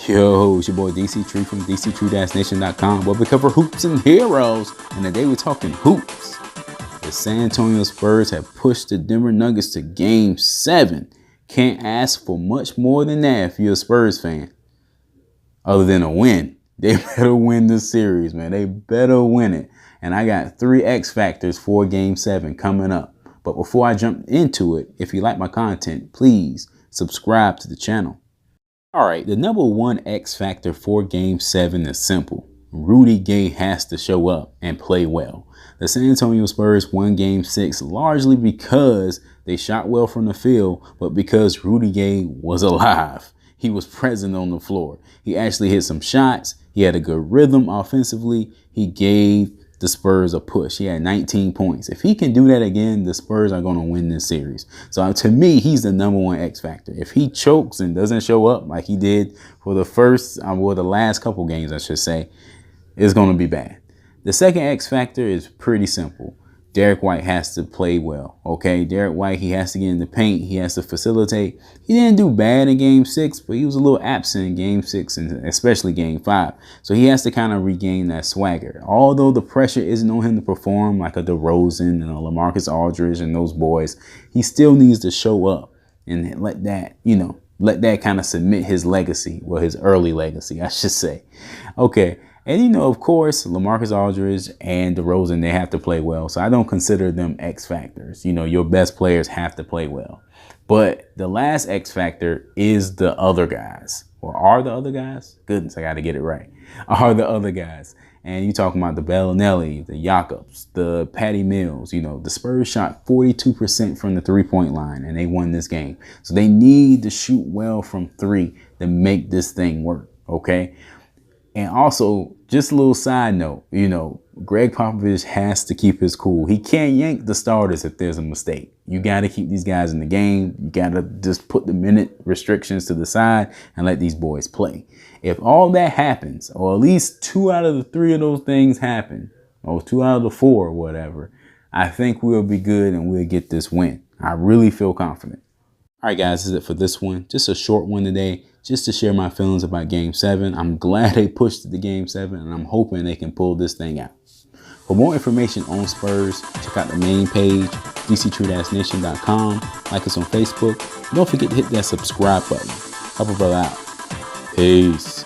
Yo, it's your boy Dctree from Dctree-Nation.com, where we cover hoops and heroes. And today we're talking hoops. The San Antonio Spurs have pushed the Denver Nuggets to Game 7. Can't ask for much more than that if you're a Spurs fan. Other than a win. They better win this series, man. They better win it. And I got 3 X factors for Game 7 coming up. But before I jump into it, if you like my content, please subscribe to the channel. Alright, the number 1 X factor for Game 7 is simple. Rudy Gay has to show up and play well. The San Antonio Spurs won Game 6 largely because they shot well from the field, but because Rudy Gay was alive. He was present on the floor. He actually hit some shots. He had a good rhythm offensively. He gave the Spurs a push. He had 19 points. If he can do that again, the Spurs are going to win this series. So to me, he's the number 1 X factor. If he chokes and doesn't show up like he did for the last couple games, I should say, it's going to be bad. The second X factor is pretty simple. Derek White has to play well, okay? Derek White, he has to get in the paint. He has to facilitate. He didn't do bad in Game 6, but he was a little absent in Game 6 and especially Game 5. So he has to kind of regain that swagger. Although the pressure isn't on him to perform like a DeRozan and a LaMarcus Aldridge and those boys, he still needs to show up and let that kind of cement his legacy, well, his early legacy, I should say. Okay. And, of course, LaMarcus Aldridge and DeRozan, they have to play well. So I don't consider them X factors. Your best players have to play well. But the last X factor is the other guys. Or are the other guys? Goodness, I got to get it right. Are the other guys. And you're talking about the Bellinelli, the Jakobs, the Patty Mills. The Spurs shot 42% from the three-point line, and they won this game. So they need to shoot well from 3 to make this thing work, okay? And also, just a little side note, Greg Popovich has to keep his cool. He can't yank the starters if there's a mistake. You got to keep these guys in the game. You got to just put the minute restrictions to the side and let these boys play. If all that happens, or at least 2 out of the 3 of those things happen, or 2 out of the 4 or whatever, I think we'll be good and we'll get this win. I really feel confident. All right, guys, this is it for this one. Just a short one today, just to share my feelings about Game 7. I'm glad they pushed it to Game 7, and I'm hoping they can pull this thing out. For more information on Spurs, check out the main page, Dctree-Nation.com. Like us on Facebook. Don't forget to hit that subscribe button. Help a brother out. Peace.